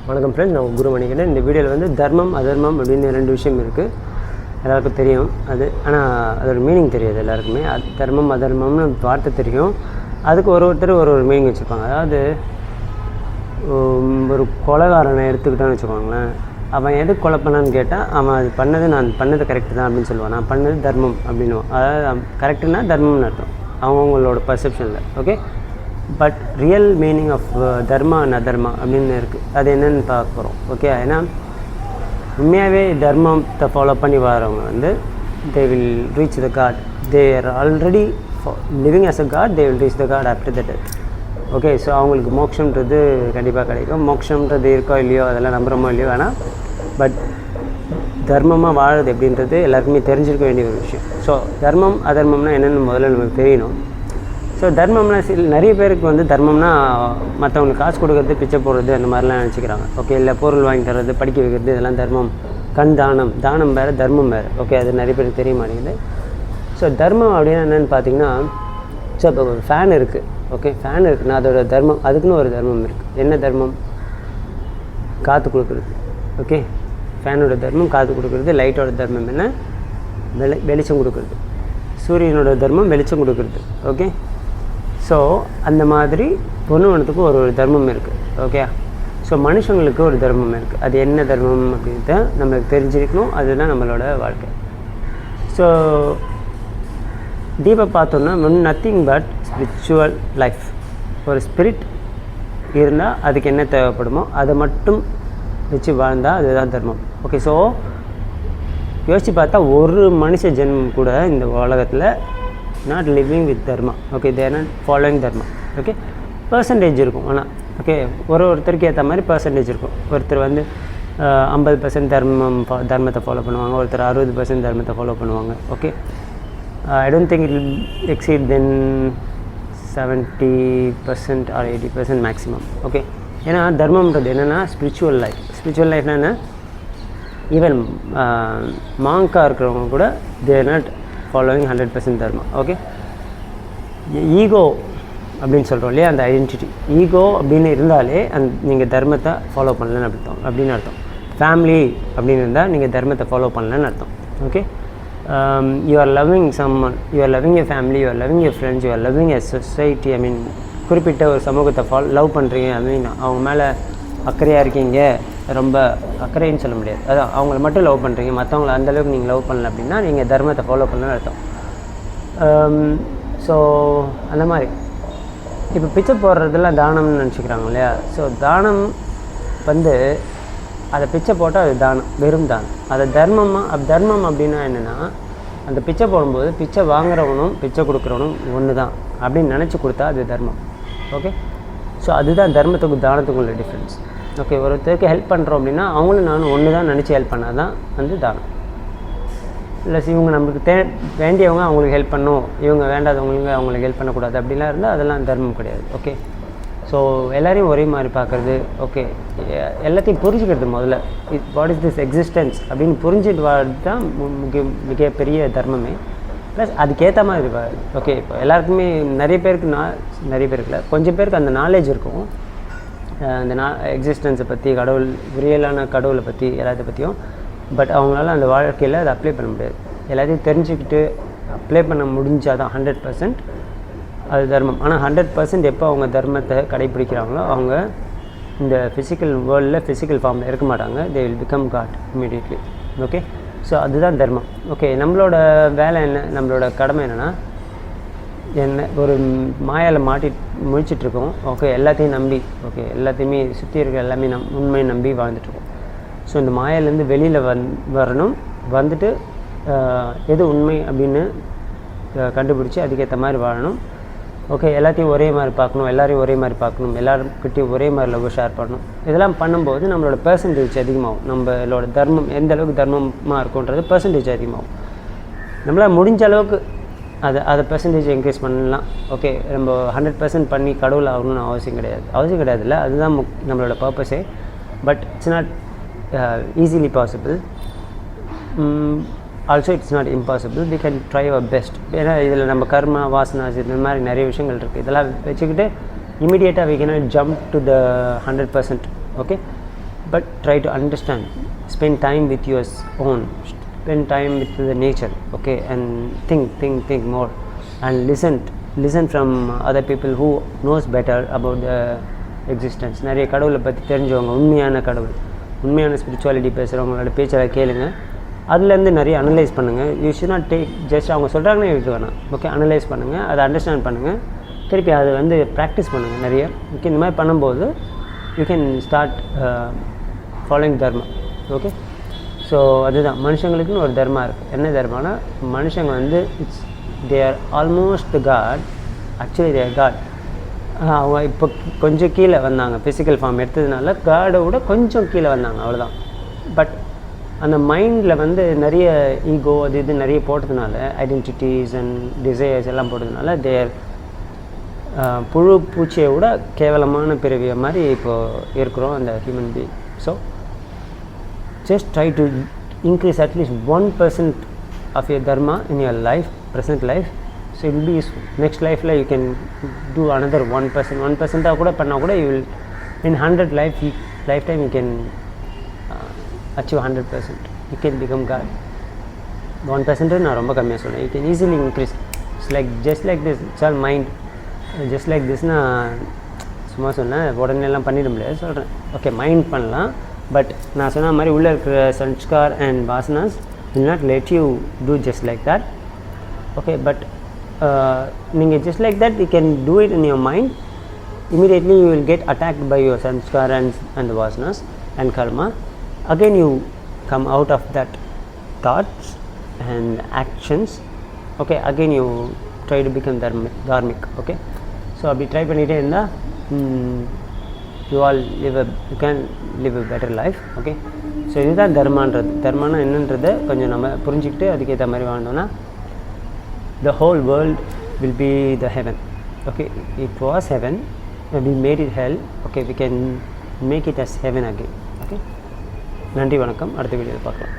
வணக்கம் ஃப்ரெண்ட்ஸ், நான் குரு மணிக்கிறேன். இந்த வீடியோவில் வந்து தர்மம் அதர்மம் அப்படின்னு 2 விஷயம் இருக்குது. எல்லாருக்கும் தெரியும் அது, ஆனால் அதோட மீனிங் தெரியாது எல்லாருக்குமே. தர்மம் அதர்மம்னு வார்த்தை தெரியும், அதுக்கு ஒருத்தர் ஒரு மீனிங் வச்சுருப்பாங்க. அதாவது ஒரு கொலைகாரனை எடுத்துக்கிட்டான்னு வச்சுக்கோங்களேன், அவன் எதுக்கு கொலை பண்ணான்னு கேட்டால் அவன் அது நான் பண்ணது கரெக்டு தான் அப்படின்னு சொல்லுவான். நான் பண்ணது தர்மம் அப்படின்னுவான். அதாவது கரெக்டுன்னா தர்மம்னு அர்த்தம் அவங்கவுங்களோட பர்செப்ஷனில். Okay, but real meaning of dharma and adharma அப்படின்னு இருக்குது. அது என்னென்னு பார்க்க போகிறோம். ஓகே, ஏன்னா உண்மையாகவே தர்மத்தை ஃபாலோ பண்ணி வரவங்க வந்து they will reach the god. They are already living as a god. They will reach the god after the death. Okay, so அவங்களுக்கு மோட்சம்ன்றது கண்டிப்பாக கிடைக்கும். மோட்சம்ன்றது இருக்கோ இல்லையோ அதெல்லாம் நம்புகிறோமோ இல்லையோ, ஆனால் பட் தர்மமாக வாழுது அப்படின்றது எல்லாருக்குமே தெரிஞ்சிருக்க வேண்டிய ஒரு விஷயம். ஸோ தர்மம் அதர்மம்னா என்னென்னு முதல்ல நமக்கு தெரியணும். ஸோ தர்மம்னா நிறைய பேருக்கு வந்து தர்மம்னா மற்றவங்களுக்கு காசு கொடுக்குறது, பிச்சை போடுறது, அந்த மாதிரிலாம் நினச்சிக்கிறாங்க. ஓகே, இல்லை பொருள் வாங்கி தர்றது, படிக்க வைக்கிறது, இதெல்லாம் தர்மம். தானம் வேறு, தர்மம் வேறு. ஓகே, அது நிறைய பேருக்கு தெரிய மாட்டேங்குது. ஸோ தர்மம் அப்படின்னா என்னென்னு பார்த்தீங்கன்னா, ஸோ இப்போ ஒரு ஃபேன் இருக்குது. ஓகே, ஃபேன் இருக்குன்னா அதோட தர்மம், அதுக்குன்னு ஒரு தர்மம் இருக்குது. என்ன தர்மம்? காற்று கொடுக்குறது. ஓகே, ஃபேனோட தர்மம் காற்று கொடுக்குறது. லைட்டோட தர்மம் என்ன? வெளிச்சம் கொடுக்குறது. சூரியனோட தர்மம் வெளிச்சம் கொடுக்குறது. ஓகே, ஸோ அந்த மாதிரி ஒன்றுத்துக்கு ஒரு தர்மம் இருக்குது. ஓகே, ஸோ மனுஷங்களுக்கு ஒரு தர்மம் இருக்குது. அது என்ன தர்மம் அப்படின்ட்டு நம்மளுக்கு தெரிஞ்சிருக்கணும். அதுதான் நம்மளோட வாழ்க்கை. ஸோ டீப்பாக பார்த்தோன்னா நத்திங் பட் ஸ்பிரிச்சுவல் லைஃப். ஒரு ஸ்பிரிட் இருந்தால் அதுக்கு என்ன தேவைப்படுமோ அதை மட்டும் வச்சு வாழ்ந்தால் அதுதான் தர்மம். ஓகே, ஸோ யோசித்து பார்த்தா ஒரு மனுஷ ஜென்மம் கூட இந்த உலகத்தில் not living with Dharma. Okay, there not following dharma. Okay, percentage இருக்கும். ஆனால் ஓகே, ஒருத்தருக்கு ஏற்ற மாதிரி பர்சன்டேஜ் இருக்கும். ஒருத்தர் வந்து 50% தர்மத்தை ஃபாலோ பண்ணுவாங்க, ஒருத்தர் 60% தர்மத்தை ஃபாலோ பண்ணுவாங்க. Okay, I don't think it will exceed then 70% or 80% maximum. Okay, ஏன்னா தர்மம்ன்றது என்னென்னா ஸ்பிரிச்சுவல் லைஃப். ஸ்பிரிச்சுவல் லைஃப்னா என்ன? ஈவன் மாங்காக இருக்கிறவங்க கூட they're not following 100% dharma. Okay, ego அப்படின்னு சொல்கிறோம் இல்லையா, அந்த ஐடென்டிட்டி. ஈகோ அப்படின்னு இருந்தாலே நீங்கள் தர்மத்தை ஃபாலோ பண்ணலன்னு அப்படின்னு அர்த்தம். ஃபேமிலி அப்படின்னு இருந்தால் நீங்கள் தர்மத்தை ஃபாலோ பண்ணலன்னு அர்த்தம். Okay, you are loving someone, you are loving a family, you are loving a friends, you are loving a society. I mean குறிப்பிட்ட ஒரு சமூகத்தை லவ் பண்ணுறீங்க. ஐ மீன் அவங்க மேலே அக்கறையாக இருக்கீங்க. ரொம்ப அக்கறைன்னு சொல்ல முடியாது, அதான் அவங்கள மட்டும் லவ் பண்ணுறீங்க, மற்றவங்கள அந்தளவுக்கு நீங்கள் லவ் பண்ணல அப்படின்னா நீங்கள் தர்மத்தை ஃபாலோ பண்ணலன்னு அர்த்தம். ஸோ அந்த மாதிரி இப்போ பிச்சை போடுறதெல்லாம் தானம்னு நினச்சிக்கிறாங்க இல்லையா. ஸோ தானம் வந்து அதை பிச்சை போட்டால் அது தானம், வெறும் தானம். அதை தர்மம் அப்படின்னா என்னென்னா, அந்த பிச்சை போடும்போது பிச்சை வாங்குறவனும் பிச்சை கொடுக்குறவனும் ஒன்று தான் அப்படின்னு நினச்சி கொடுத்தா அது தர்மம். ஓகே, ஸோ அதுதான் தர்மத்துக்கும் தானத்துக்கும் உள்ள டிஃப்ரென்ஸ். ஓகே, ஒருத்தருக்கு ஹெல்ப் பண்ணுறோம் அப்படின்னா அவங்களும் நானும் ஒன்று தான் நினச்சி ஹெல்ப் பண்ணால் தான் வந்து தானம். ப்ளஸ் இவங்க நம்மளுக்கு வேண்டியவங்க அவங்களுக்கு ஹெல்ப் பண்ணணும், இவங்க வேண்டாதவங்களுக்கு அவங்களுக்கு ஹெல்ப் பண்ணக்கூடாது அப்படிலாம் இருந்தால் அதெல்லாம் தர்மம் கிடையாது. ஓகே, ஸோ எல்லோரையும் ஒரே மாதிரி பார்க்குறது. ஓகே, எல்லாத்தையும் புரிஞ்சுக்கிறது முதல்ல. வாட் இஸ் திஸ் எக்ஸிஸ்டன்ஸ் அப்படின்னு புரிஞ்சுட்டு வாழ்றது தான் மிகப்பெரிய தர்மமே. ப்ளஸ் அதுக்கேற்ற மாதிரி இருப்பார். ஓகே, இப்போ எல்லாருக்குமே நிறைய பேருக்கு கொஞ்சம் பேருக்கு அந்த நாலேஜ் இருக்கும், அந்த எக்ஸிஸ்டன்ஸை பற்றி, கடவுள், ரியலான கடவுளை பற்றி, எல்லாத்தை பற்றியும். பட் அவங்களால அந்த வாழ்க்கையில் அதை அப்ளை பண்ண முடியாது. எல்லாத்தையும் தெரிஞ்சுக்கிட்டு அப்ளை பண்ண முடிஞ்சால் தான் 100% அது தர்மம். ஆனால் 100% எப்போ அவங்க தர்மத்தை கடைப்பிடிக்கிறாங்களோ அவங்க இந்த ஃபிசிக்கல் வேர்ல்டில் ஃபிசிக்கல் ஃபார்மில் இருக்க மாட்டாங்க. They will become god immediately. Okay, so அதுதான் தர்மம். ஓகே, நம்மளோட வேலை என்ன, நம்மளோட கடமை என்னென்னா, ஒரு மாயால் முழிச்சிட்ருக்கோம். ஓகே, எல்லாத்தையும் நம்பி, ஓகே எல்லாத்தையுமே சுற்றி இருக்க எல்லாமே உண்மையை நம்பி வாழ்ந்துட்டுருக்கோம். ஸோ இந்த மாயாலேருந்து வெளியில் வரணும். வந்துட்டு எது உண்மை அப்படின்னு கண்டுபிடிச்சி அதுக்கேற்ற மாதிரி வாழணும். ஓகே, எல்லாத்தையும் ஒரே மாதிரி பார்க்கணும், எல்லோரையும் ஒரே மாதிரி பார்க்கணும், எல்லாருக்கிட்டையும் ஒரே மாதிரி லவ் ஷேர் பண்ணணும். இதெல்லாம் பண்ணும்போது நம்மளோட பெர்சன்டேஜ் அதிகமாகும். நம்மளோட தர்மம் எந்த அளவுக்கு தர்மமாக இருக்குன்றது பெர்சன்டேஜ் அதிகமாகும். நம்மளால் முடிஞ்ச அளவுக்கு அதை பெர்சன்டேஜ் இன்க்ரீஸ் பண்ணலாம். ஓகே, நம்ம 100% பண்ணி கடவுள் ஆகணும்னு அவசியம் கிடையாது இல்லை, அதுதான் நம்மளோட பர்பஸே. But it's not easily possible. Also it's not impossible. We can try our best. ஏன்னா இதில் நம்ம கர்மா, வாசனாஸ், இந்த மாதிரி நிறைய விஷயங்கள் இருக்குது. இதெல்லாம் வச்சுக்கிட்டு இமீடியட்டாக we cannot jump to the 100%. Okay, but try to understand, spend time with your own, spend time with the nature, okay, and think more, and listen from other people who knows better about the existence. நிறைய கடவுளை பற்றி தெரிஞ்சவங்க, உண்மையான spirituality பேசுகிறவங்களோட பேச்செல்லாம் கேளுங்க. அதுலேருந்து நிறைய analyse பண்ணுங்கள். You should not take just அவங்க சொல்கிறாங்கன்னு எழுத வேணாம். ஓகே, அனலைஸ் பண்ணுங்கள், அதை அண்டர்ஸ்டாண்ட் பண்ணுங்கள், திருப்பி அது வந்து ப்ராக்டிஸ் பண்ணுங்கள் நிறைய. ஓகே, இந்த மாதிரி பண்ணும்போது you can start following dharma. Okay, so அதுதான் மனுஷங்களுக்குன்னு ஒரு தர்மா இருக்குது. என்ன தர்மானா, மனுஷங்க வந்து they are almost the god. Actually they are god. அவங்க இப்போ கொஞ்சம் கீழே வந்தாங்க, ஃபிசிக்கல் ஃபார்ம் எடுத்ததுனால காடை விட கொஞ்சம் கீழே வந்தாங்க, அவ்வளோதான். பட் அந்த மைண்டில் வந்து நிறைய ஈகோ அது இது நிறைய போட்டதுனால, ஐடென்டிட்டிஸ் அண்ட் டிசைர்ஸ் எல்லாம் போட்டதுனால தேர் புழு பூச்சியை விட கேவலமான பிறவியை மாதிரி இப்போது இருக்கிறோம் அந்த human being. So just try to increase at least 1% of your dharma in your life, present life, so it will be useful. Next life la you can do another 1% கூட பண்ணா கூட you will in 100 lifetime you can achieve 100%. You can become God. 1% நான் ரொம்ப கம்மியாக சொல்கிறேன். You can easily increase. It's like just like this, it's all mind. Just like this நான் சும்மா சொன்னேன், உடனே எல்லாம் பண்ணிட முடியாது சொல்கிறேன். ஓகே, மைண்ட் பண்ணலாம், பட் நான் சொன்ன மாதிரி உள்ளே இருக்கிற sanskar and vasanas will not let you do just like that. Okay, but நீங்கள் just like that you can do it in your mind. Immediately you will get attacked by your sanskar and the vasanas and karma. Again you come out of that thoughts and actions. Okay, again you try to become dharmic. Okay, so அப்படி try பண்ணிகிட்டே இருந்தால் you can live a better life. Okay, so இதுதான் தர்மானா என்னன்றதை கொஞ்சம் நம்ம புரிஞ்சுக்கிட்டு அதுக்கேற்ற மாதிரி வாழ்ந்தோன்னா the whole world will be the heaven. Okay, it was heaven, we made it hell. Okay, we can make it as heaven again. Okay, நன்றி, வணக்கம். அடுத்த வீடியோவில் பார்க்கலாம்.